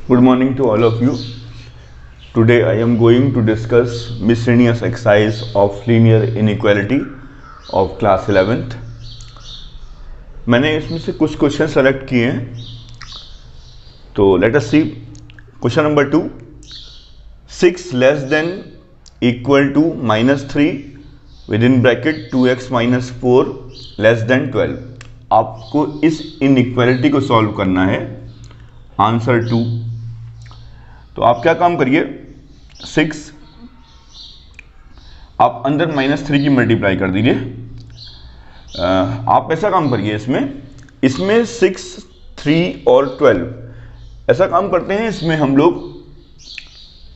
Good morning to all of you. Today I am going to discuss miscellaneous exercise of linear inequality of class 11th. मैंने इसमें से कुछ question select किए हैं, तो let us see. Question number 2, 6 less than equal to -3 with in bracket 2x - 4 less than 12. आपको इस inequality को सॉल्व करना है. आंसर 2. तो आप क्या काम करिए, 6 आप अंदर -3 की मल्टीप्लाई कर दीजिए. आप ऐसा काम करिए, इसमें 6, 3 और 12 ऐसा काम करते हैं. इसमें हम लोग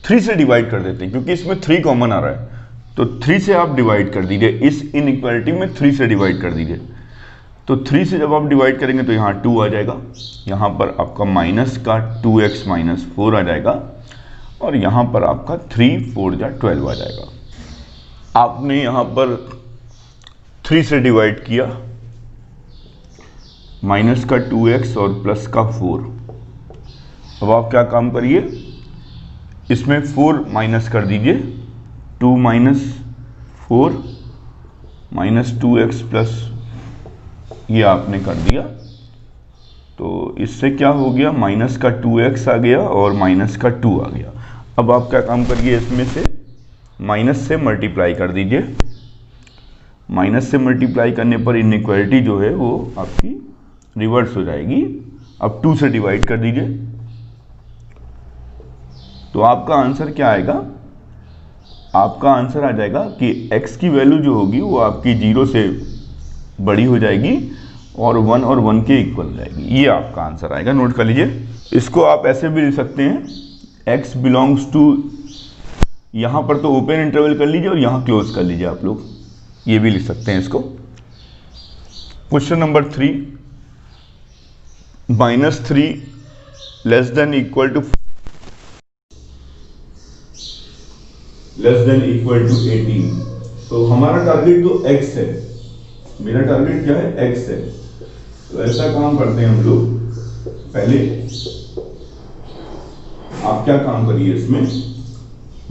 3 से डिवाइड कर देते हैं क्योंकि इसमें 3 कॉमन आ रहा है. तो 3 से आप डिवाइड कर दीजिए. इस इनइक्वालिटी में 3 से डिवाइड कर दीजिए. तो 3 से जब आप डिवाइड करेंगे तो यहाँ 2 आ जाएगा. यहाँ पर आपका माइनस का 2x - 4 आ जाएगा और यहाँ पर आपका 3 4 जा 12 आ जाएगा. आपने यहाँ पर 3 से डिवाइड किया, माइनस का 2x और प्लस का 4. अब आप क्या काम करिए, इसमें 4 माइनस कर दीजिए. 2 - 4 - 2x प्लस ये आपने कर दिया. तो इससे क्या हो गया, माइनस का 2x आ गया और माइनस का 2 आ गया. अब आप क्या काम करिए, इसमें से माइनस से मल्टीप्लाई कर दीजिए. माइनस से मल्टीप्लाई करने पर इनइक्वालिटी जो है वो आपकी रिवर्स हो जाएगी. अब 2 से डिवाइड कर दीजिए. तो आपका आंसर क्या आएगा, आपका आंसर आ जाएगा कि x की वैल्यू जो होगी वो आपकी 0 से बड़ी हो जाएगी और 1 और 1 के इक्वल हो जाएगी. ये आपका आंसर आएगा. नोट कर लीजिए. इसको आप ऐसे भी लिख सकते हैं, x बिलोंग्स टू, यहां पर तो ओपन इंटरवल कर लीजिए और यहां क्लोज कर लीजिए. आप लोग ये भी लिख सकते हैं इसको. Question number 3, -3 less than equal to 18. तो हमारा टारगेट तो x है, मेरा टारगेट क्या है, x है. तो ऐसा काम करते हैं हम लोग. पहले आप क्या काम करिए, इसमें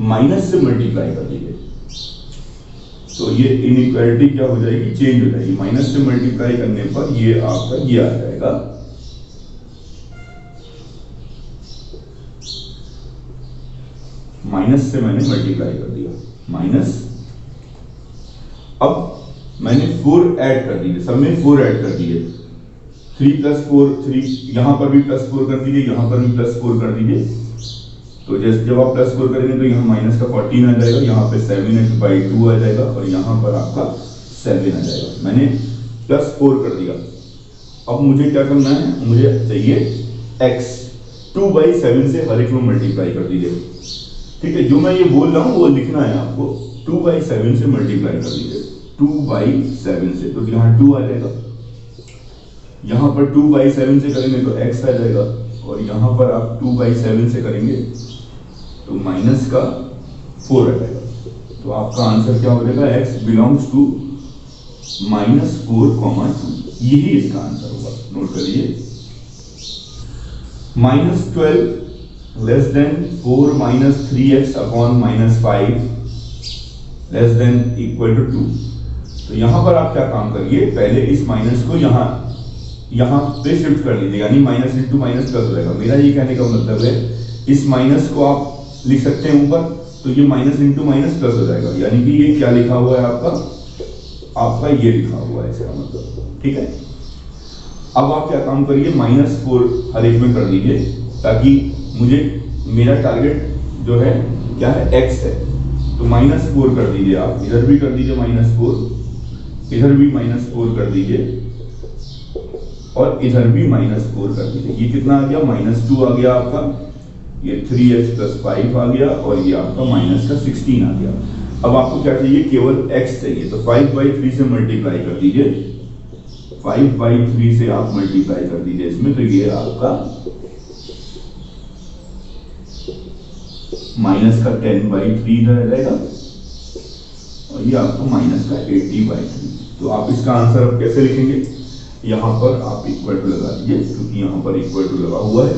माइनस से मल्टीप्लाई कर दीजिए. तो ये इनइक्वालिटी क्या हो जाएगी, चेंज हो जाएगी. माइनस से मल्टीप्लाई करने पर ये आपका ये आ जाएगा. माइनस से मैंने मल्टीप्लाई कर दिया, माइनस. अब मैंने 4 ऐड कर दिए, सब में 4 ऐड कर दिए. 3 + 4 3, यहां पर भी +4 कर दीजिए, यहां पर भी +4 कर दीजिए. तो जैसे जब आप +4 करेंगे तो यहाँ माइनस का 14 आ जाएगा, यहाँ पे 7x/2 आ जाएगा और यहाँ पर आपका 7 आ जाएगा. मैंने +4 कर दिया. अब मुझे क्या करना है, मुझे चाहिए x. 2/7 से हर एक में मल्टीप्लाई कर दीजिए. ठीक है, जो मैं ये बोल रहा हूँ वो लिखना है आपको. 2/7 से मल्टीप्लाई कर दीजिए. 2/7 से, तो यहाँ 2 आ जाएगा. यहाँ पर 2/7 से करेंगे तो x आ जाएगा और यहाँ पर आप 2/7 से करेंगे तो माइनस का 4 आ जाएगा. तो आपका आंसर क्या हो जाएगा, x बिलोंग्स टू -4, 2. यही इसका आंसर होगा. नोट करिए. -12 less than 4 - 3x/-5 less than equal to 2. तो यहां पर आप क्या काम करिए, पहले इस माइनस को यहां पे शिफ्ट कर लीजिए, यानी माइनस इंटू माइनस प्लस हो जाएगा. मेरा ये कहने का मतलब है, इस माइनस को आप लिख सकते हैं ऊपर, तो ये माइनस इंटू माइनस प्लस हो जाएगा. यानी कि ये क्या लिखा हुआ है आपका ये लिखा हुआ है, इसका मतलब. ठीक है. अब आप क्या काम करिए, -4 हर एक में कर दीजिए ताकि मुझे, मेरा टारगेट जो है क्या है, x है. तो -4 कर दीजिए. आप इधर भी कर दीजिए -4, इधर भी -4 कर दीजिए और इधर भी -4 कर दीजिए. ये कितना आ गया, -2 आ गया आपका. ये 3x + 5 आ गया और ये आपका माइनस का 16 आ गया. अब आपको क्या चाहिए, केवल x चाहिए. तो 5/3 से मल्टीप्लाई कर दीजिए. 5/3 से आप मल्टीप्लाई कर दीजिए इसमें, तो ये आपका माइनस का 10/3 रह जाएगा और ये आपको माइनस का 80/3. तो आप इसका आंसर अब कैसे लिखेंगे, यहाँ पर आप इक्वल टू लगा दीजिए क्योंकि यहाँ पर इक्वल टू लगा हुआ है.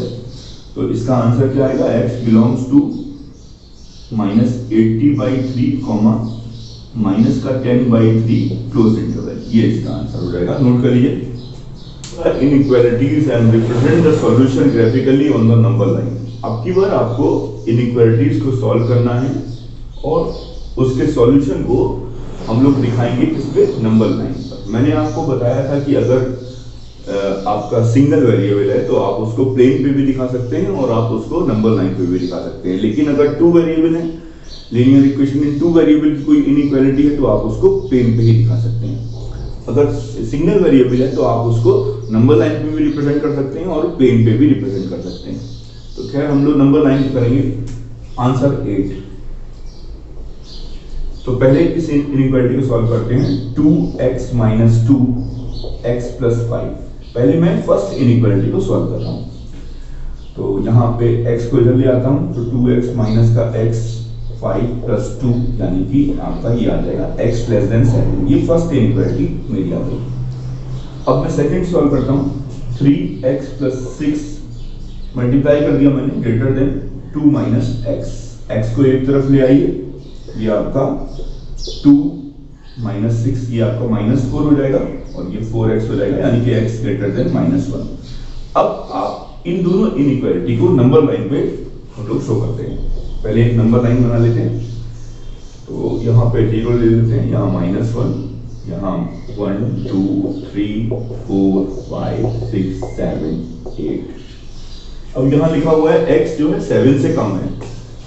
तो इसका आंसर क्या आएगा, x बिलोंग्स टू -80/3 माइनस का 10/3 क्लोज इंटरवल, ये इसका आंसर हो जाएगा। नोट कर लीजिए, inequalities and represent the solution graphically on the number line. अब की बार आपको इनइक्वालिटीज को सॉल्व करना है और उसके सॉल्यूशन को हम लोग दिखाएंगे किस पे, नंबर लाइन पर। मैंने आपको बताया था कि अगर आपका सिंगल वेरिएबल है तो आप उसको प्लेन पे भी दिखा सकते हैं और आप उसको नंबर लाइन पे भी दिखा सकते हैं। लेकिन अगर टू वेरिएबल है, लीनियर इक्वेशन में टू वेरिएबल की कोई इनइक्वालिटी है तो आप उसको प्लेन पे ही दिखा सकते हैं। अगर सिंगल वेरिएबल है तो आप उसको नंबर लाइन पे भी रिप्रेजेंट कर सकते हैं और प्लेन पे भी रिप्रेजेंट कर सकते हैं। तो खैर हम लोग नंबर लाइन पे करेंगे। आंसर 8। तो पहले इस इनइक्वालिटी को सॉल्व करते हैं। 2x - 2x + 5। पहले मैं फर्स्ट इनइक्वालिटी को सॉल्व कर रहा हूं। तो यहाँ पे x को इधर ले आता हूं, तो 2x माइनस का x 5 + 2 यानी कि आपका ये आ जाएगा x < 7। ये फर्स्ट इनइक्वालिटी मेरी आ गई। अब मैं सेकंड सॉल्व करता हूं। 3x + 6 मल्टीप्लाई कर दिया मैंने, ग्रेटर देन 2 - x। x को एक तरफ ले आइए, ये आपका 2 - 6 ये आपका -4 हो जाएगा और ये 4x हो जाएगा, यानी कि x ग्रेटर देन -1। अब आप इन दोनों इनइक्वालिटी को नंबर लाइन पे हम लोग शो करते हैं। पहले एक नंबर लाइन बना लेते हैं। तो यहाँ पे 0 ले लेते हैं, यहाँ -1, यहाँ 1 2 3 4 5 6 7 8। अब यहाँ लिखा हुआ है x जो है 7 से कम है,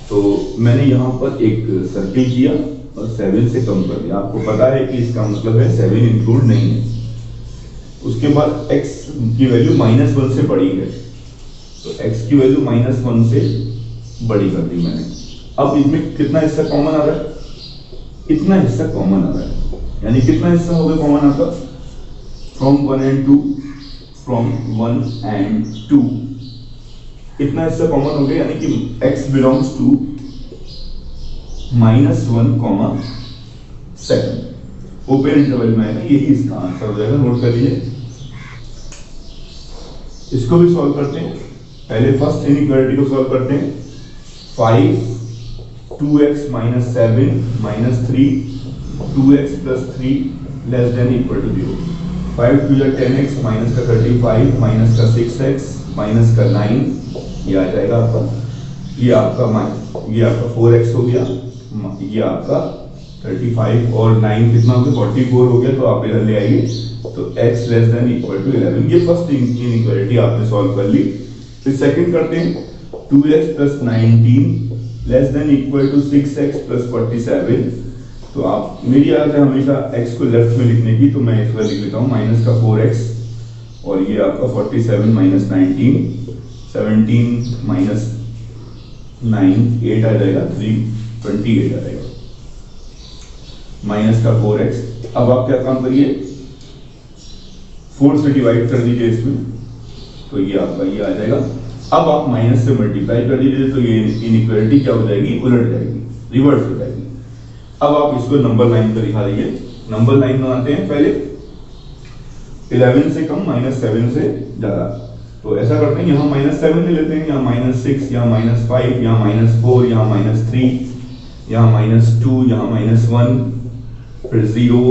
तो मैंने यहाँ पर एक सर्किल किया और 7 से कम कर दिया। आपको पता है कि इसका मतलब है 7 इंक्लूड नहीं है। उसके बाद x की वैल्यू -1 से बड़ी है, तो x की वैल्यू -1 से बड़ी कर दी मैंने। अब इसमें कितना हिस्सा कॉमन आ रहा है, इतना हिस्सा कॉमन आ रहा है, यानी कितना हिस्सा हो गया कॉमन आपका, फ्रॉम 1 and 2, फ्रॉम 1 and 2 इतना हिस्सा कॉमन हो गया, यानी कि x belongs to -1, 7 open interval में है। यही इसका आंसर हो जाएगा। नोट कर लीजिए। इसको भी सॉल्व करते हैं। पहले फर्स्ट इनइक्वालिटी को सॉल्व करते हैं। 5 2x - 7 - 3 2x + 3 < = 0। 5 2 = 10x माइनस का 35 माइनस का 6x माइनस का 9, ये आ जाएगा आपका, ये आपका 4x हो गया, ये आपका 35 और 9 कितना हो गया, 44 हो गया। तो आप इधर ले आइए, तो x < = 11। ये फर्स्ट इनइक्वालिटी आपने सॉल्व कर ली। फिर सेकंड करते हैं। 2x + 19 < = 6x + 47। तो आप, मेरी आदत है हमेशा x को लेफ्ट में लिखने की, तो मैं इस बार लिख लेता हूँ माइनस का 4x और ये आपका 47 - 19 17 - 9 8 आ जाएगा, 328 आ जाएगा, माइनस का 4x। अब आप क्या काम करिए, 4 से डिवाइड कर दीजिए इसमें, तो ये आपका ये आ जाएगा। अब आप माइनस से मल्टीप्लाई कर दीजिए, तो ये इनइक्वालिटी क्या हो जाएगी, उलट जाएगी, रिवर्स हो जाएगी। अब आप इसको नंबर लाइन पर दिखा दीजिए। नंबर लाइन बनाते हैं। पहले 11 से कम, -7 से ज्यादा, तो ऐसा करते हैं, यहाँ -7 ले लेते हैं, यहाँ -6, यहाँ -5, यहाँ -4, यहाँ -3, यहाँ -2, यहाँ -1, फिर 0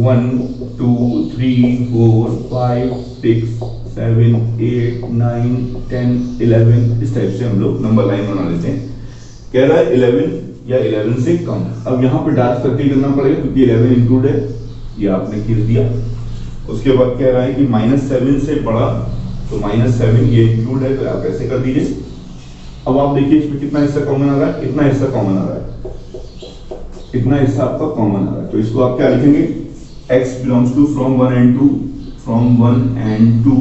1 2 3 4 5 6 7 8 9 10 11 इस टाइप से हम लोग नंबर लाइन बना लेते हैं। कह रहा है 11 या 11 से कम। अब यहाँ पे डार्क सर्किल करना पड़ेगा क्योंकि 11 इंक्लूड है, ये आपने खींच दिया। उसके बाद कह रहा है कि -7 से बड़ा, तो -7 ये इंक्लूड है, तो आप ऐसे कर दीजिए। अब आप देखिए इसमें कितना हिस्सा कॉमन आ रहा है, इतना हिस्सा कॉमन आ रहा है, इतना हिस्सा आपका कॉमन आ रहा है। तो इसको आप क्या लिखेंगे, x belongs to from 1 and 2, from 1 and 2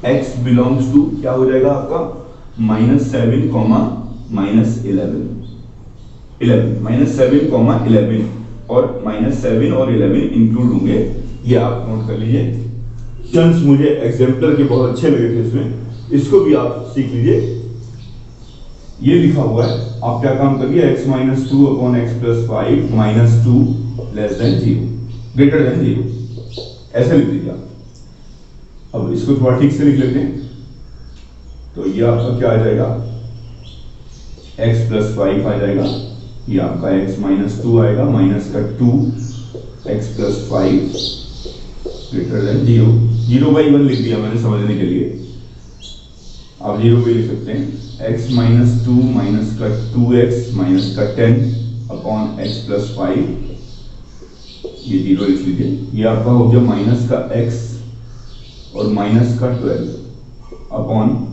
x belongs to क्या हो जाएगा आपका -7, -11 -7, और -7 और 11 इंक्लूड होंगे, ये आप नोट कर लीजिए। चंस मुझे एग्जाम्पलर के बहुत अच्छे लगे थे इसमें, इसको भी आप सीख लीजिए। ये लिखा हुआ है, आप क्या काम करिए, x - 2/x + 5 -2 < 0 ग्रेटर देन 0, ऐसे लिख दीजिए आप। अब इसको थोड़ा ठीक से लिख लेते हैं। तो ये आपका क्या आ जाएगा, x प्लस 5 आ जाएगा, ये आपका x माइनस 2 आएगा, माइनस का 2 x प्लस 5 ग्रेटर देन 0, 0/1 लिख दिया मैंने समझने के लिए, आप 0 भी लिख सकते हैं, x माइनस 2 माइनस का 2x माइनस का 10 अपॉन x प्लस 5, ये 0 लिख लीजिए, ये आपका हो गया माइनस का x और माइनस का 12 अपॉन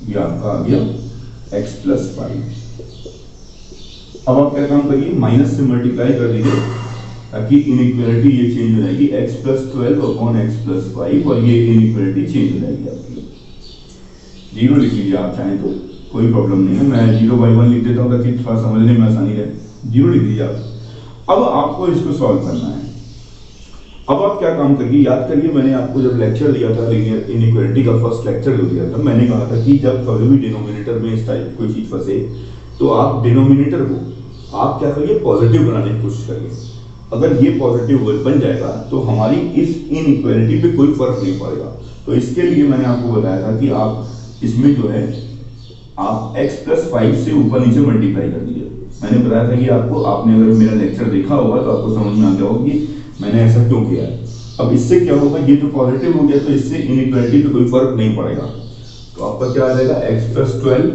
ये आपका आ गया x प्लस 5। अब आप क्या काम करिए, माइनस से मल्टीप्लाई कर दीजिए ताकि इनइक्वालिटी ये चेंज हो जाएगी, x plus 12 upon x plus 5, और ये इनइक्वालिटी चेंज हो जाएगी आपकी। 0 लिख लीजिए आप चाहें तो, कोई प्रॉब्लम नहीं है, मैं 0/1 लिख देता हूँ ताकि थोड़ा समझने में आसानी रहे, 0 लिख दीजिए आप। अब आपको इसको सॉल्व करना है। अब आप क्या काम करिए, याद करिए मैंने आपको जब लेक्चर दिया था लीनियर इनइक्वालिटी का, फर्स्ट लेक्चर जो दिया था, मैंने कहा था कि जब कभी भी डिनोमिनेटर में इस टाइप कोई चीज फंसे तो आप डिनोमिनेटर को आप क्या करिए, पॉजिटिव बनाने की कोशिश करिए। अगर ये पॉजिटिव बन जाएगा तो हमारी इस इनइक्वालिटी पे कोई फर्क नहीं पड़ेगा। तो इसके लिए मैंने आपको बताया था कि आप इसमें जो है आप x प्लस 5 से ऊपर नीचे मल्टीप्लाई कर दीजिए। मैंने बताया था कि आपको, आपने अगर मेरा लेक्चर देखा होगा तो आपको समझ में आ गया होगा कि मैंने ऐसा क्यों किया है। अब इससे क्या होगा, ये जो पॉजिटिव हो गया तो इससे इनइक्वालिटी पे कोई फर्क नहीं पड़ेगा। तो आपका क्या आ जाएगा, x प्लस 12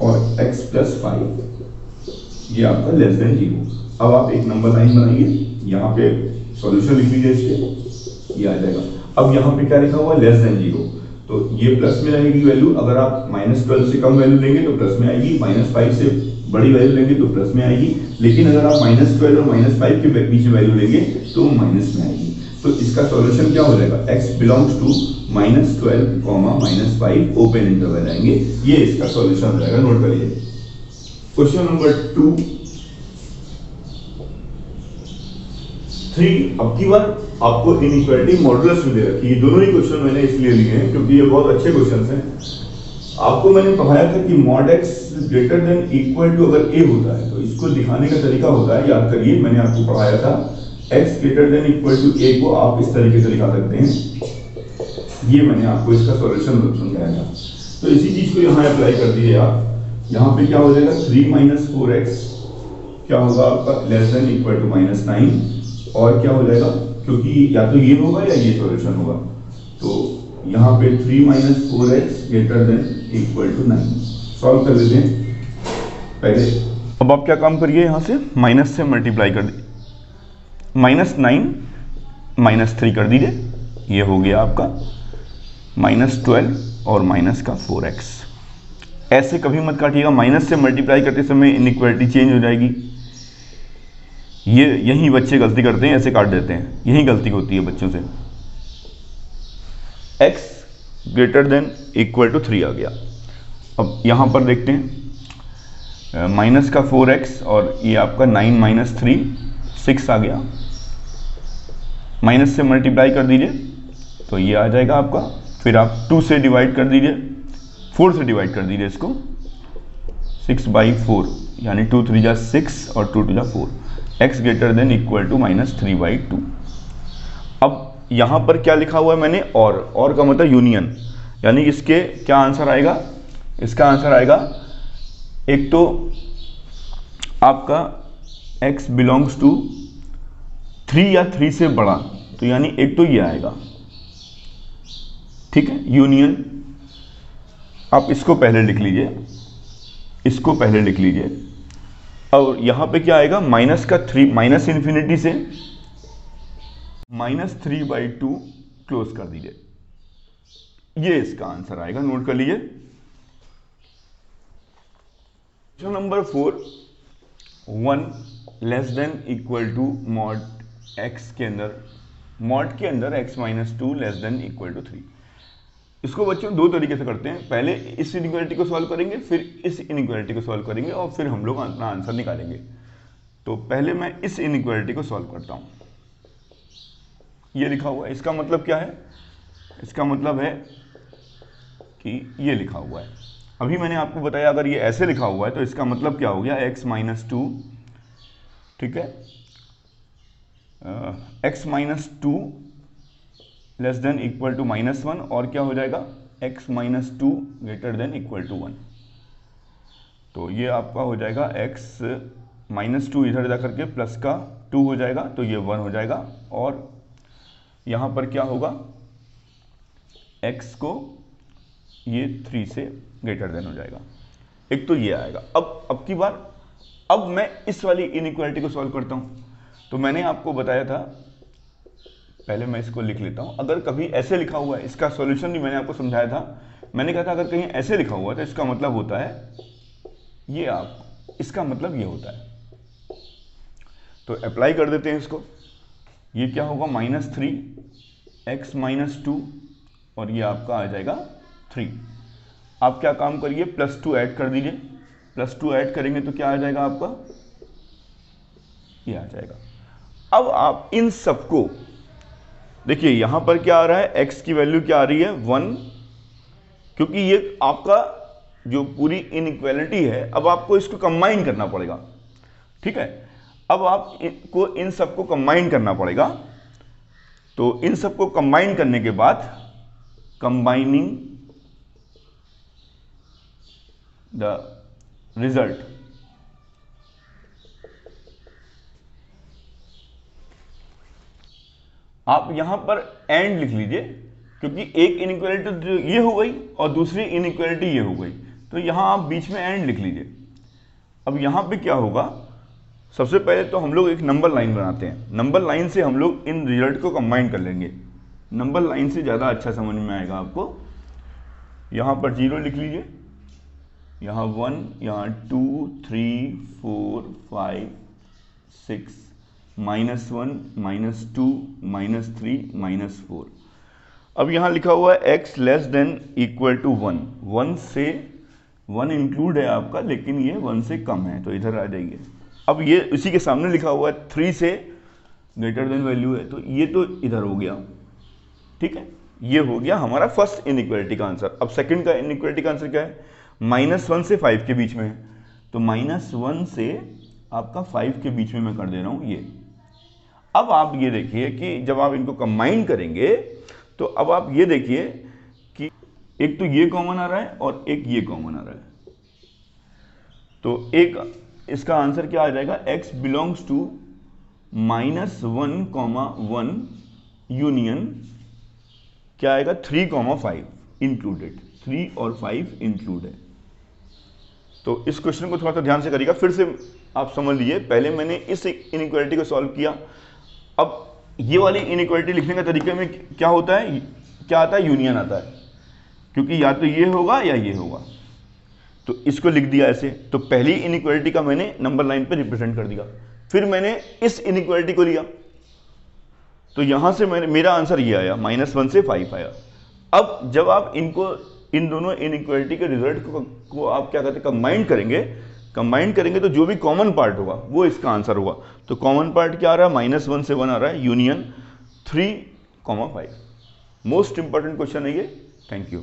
और x प्लस 5, ये आपका लेस देन 0। अब आप एक नंबर लाइन बनाइए, यहाँ पे सॉल्यूशन लिख लीजिए इसके, ये आ जाएगा। अब यहाँ पे क्या लिखा हुआ, लेस देन 0, तो ये प्लस में रहेगी वैल्यू। अगर आप -12 से कम वैल्यू लेंगे तो प्लस में आएगी, -5 से बड़ी वैल्यू लेंगे तो प्लस में आएगी, लेकिन अगर आप -12 और -5 के बीच में वैल्यू लेंगे तो माइनस में आएगी। तो इसका सॉल्यूशन क्या हो जाएगा, x belongs to -12, -5 open interval आएंगे, ये इसका सॉल्यूशन हो जाएगा। नोट करिए। Question number 2, 3। अब की बार आपको इनइक्वालिटी मॉडुलस में दे रखी है। दोनों ही क्वेश्चन मैंने इसलिए लिए हैं क्योंकि ये बहुत अच्छे क्वेश्चन हैं। आपको मैंने पढ़ाया था कि mod x greater than equal to अगर a होता है तो इसको दिखाने का तरीका होता है, याद करिए मैंने आपको पढ़ाया था, x greater than equal to a को आप इस तरीके से दिखा सकते हैं। ये मैंने आपको इसका सॉल्यूशन समझाया था। तो इसी चीज को यहाँ अप्लाई कर दीजिए आप। यहाँ पे क्या हो जाएगा, 3 - 4x क्या होगा आपका, लेस देन इक्वल टू -9, और क्या हो जाएगा, क्योंकि या तो ये होगा या ये सॉल्यूशन होगा, तो यहाँ पे 3 - 4x greater than equal to 9 solve कर लेते हैं पहले। अब आप क्या काम करिए, यहाँ से माइनस से मल्टीप्लाई कर दीजिए, -9 - 3 कर दीजिए, ये हो गया आपका -12 और माइनस का 4x। ऐसे कभी मत काटिएगा, माइनस से मल्टीप्लाई करते समय इनइक्वालिटी चेंज हो जाएगी। ये यही बच्चे गलती करते हैं, ऐसे काट देते हैं, यही गलती होती है बच्चों से। x greater than equal to 3 आ गया। अब यहाँ पर देखते हैं, माइनस का 4x और ये आपका 9 - 3 6 आ गया। माइनस से मल्टीप्लाई कर दीजिए तो ये आ जाएगा आपका, फिर आप 2 से डिवाइड कर दीजिए, 4 से डिवाइड कर दीजिए इसको, 6/4 यानी 2 3 जा 6 और 2 2 जा 4, x greater than equal to -3/2। अब यहाँ पर क्या लिखा हुआ है मैंने, और का मतलब यूनियन, यानी इसके क्या आंसर आएगा, इसका आंसर आएगा, एक तो आपका x बिलोंग्स टू 3 या 3 से बड़ा, तो यानी एक तो ये आएगा, ठीक है, यूनियन। आप इसको पहले लिख लीजिए, इसको पहले लिख लीजिए। और यहां पे क्या आएगा, माइनस का 3, माइनस इन्फिनिटी से -3/2 क्लोज कर दीजिए, ये इसका आंसर आएगा। नोट कर लीजिए। Question number 4, 1 less than equal to mod x के अंदर, मॉड के अंदर x - 2 less than equal to 3। इसको बच्चों दो तरीके से करते हैं, पहले इस इनइक्वालिटी को सॉल्व करेंगे, फिर इस इनइक्वालिटी को सॉल्व करेंगे, और फिर हम लोग अपना आंसर निकालेंगे। तो पहले मैं इस इनइक्वालिटी को सॉल्व करता हूं। ये लिखा हुआ है, इसका मतलब क्या है, इसका मतलब है कि ये लिखा हुआ है, अभी मैंने आपको बताया अगर ये ऐसे लिखा हुआ है तो इसका मतलब क्या हो गया, x - 2, ठीक है, x - 2 less than equal to -1, और क्या हो जाएगा x minus two greater than equal to 1। तो ये आपका हो जाएगा x माइनस टू इधर जा करके प्लस का 2 हो जाएगा, तो ये 1 हो जाएगा। और यहाँ पर क्या होगा, x को ये 3 से ग्रेटर देन हो जाएगा। एक तो ये आएगा। अब की बार अब मैं इस वाली इनइक्वालिटी को सॉल्व करता हूँ। तो मैंने आपको बताया था, पहले मैं इसको लिख लेता हूँ। अगर कभी ऐसे लिखा हुआ है, इसका सॉल्यूशन भी मैंने आपको समझाया था। मैंने कहा था अगर कहीं ऐसे लिखा हुआ है तो इसका मतलब होता है ये, इसका मतलब ये होता है। तो अप्लाई कर देते हैं इसको। ये क्या होगा, -3 x माइनस 2 और ये आपका आ जाएगा 3। आप क्या काम करिए, +2 ऐड कर दीजिए। +2 ऐड करेंगे तो क्या आ जाएगा आपका, ये आ जाएगा। अब आप इन सबको देखिए, यहां पर क्या आ रहा है, x की वैल्यू क्या आ रही है 1, क्योंकि ये आपका जो पूरी इनइक्वालिटी है। अब आपको इसको कंबाइन करना पड़ेगा, ठीक है। अब आपको इन सबको कंबाइन करना पड़ेगा। तो इन सबको कंबाइन करने के बाद कंबाइनिंग द रिजल्ट, आप यहां पर एंड लिख लीजिए, क्योंकि एक इनइक्वालिटी ये हो गई और दूसरी इनइक्वालिटी ये हो गई। तो यहां आप बीच में एंड लिख लीजिए। अब यहां पे क्या होगा, सबसे पहले तो हम लोग एक नंबर लाइन बनाते हैं। नंबर लाइन से हम लोग इन रिजल्ट को कंबाइन कर लेंगे। नंबर लाइन से ज़्यादा अच्छा समझ में आएगा आपको। यहाँ पर 0 लिख लीजिए, यहाँ 1, यहाँ 2, 3, 4, 5, 6, -1, -2, -3, -4। अब यहाँ लिखा हुआ है x less than equal to 1। 1 से 1 इंक्लूड है आपका, लेकिन ये 1 से कम है, तो इधर आ जाइए। अब ये इसी के सामने लिखा हुआ है 3 से ग्रेटर देन वैल्यू है, तो ये तो इधर हो गया, ठीक है। ये हो गया हमारा फर्स्ट इनइक्वालिटी का आंसर। अब सेकंड का इनइक्वालिटी का आंसर क्या है, -1 से 5 के बीच में है। तो -1 से आपका 5 के बीच में मैं कर दे रहा हूं ये। अब आप ये देखिए कि जब आप इनको कंबाइन करेंगे तो अब आप ये देखिए कि एक तो ये कॉमन आ रहा है और एक ये कॉमन आ रहा है। तो एक इसका आंसर क्या आ जाएगा, x बिलोंग्स टू -1, 1 यूनियन क्या आएगा 3, 5 इंक्लूडेड। 3 और 5 इंक्लूड है। तो इस क्वेश्चन को थोड़ा सा ध्यान से करिएगा, फिर से आप समझ लीजिए। पहले मैंने इस इनइक्वालिटी को सॉल्व किया। अब ये वाली इनइक्वालिटी लिखने का तरीके में क्या होता है, क्या आता है, यूनियन आता है, क्योंकि या तो ये होगा या ये होगा। तो इसको लिख दिया ऐसे। तो पहली इनइक्वालिटी का मैंने नंबर लाइन पे रिप्रेजेंट कर दिया। फिर मैंने इस इनइक्वालिटी को लिया, तो यहां से मेरा आंसर ये आया, -1 से 5 आया। अब जब आप इन दोनों इनइक्वालिटी के रिजल्ट को आप क्या कहते हैं, कंबाइन करेंगे तो जो भी कॉमन पार्ट होगा वो इसका आंसर होगा। तो कॉमन पार्ट क्या आ रहा है, -1 से 1 आ रहा है, यूनियन 3, 5। मोस्ट इंपॉर्टेंट क्वेश्चन है ये। Thank you.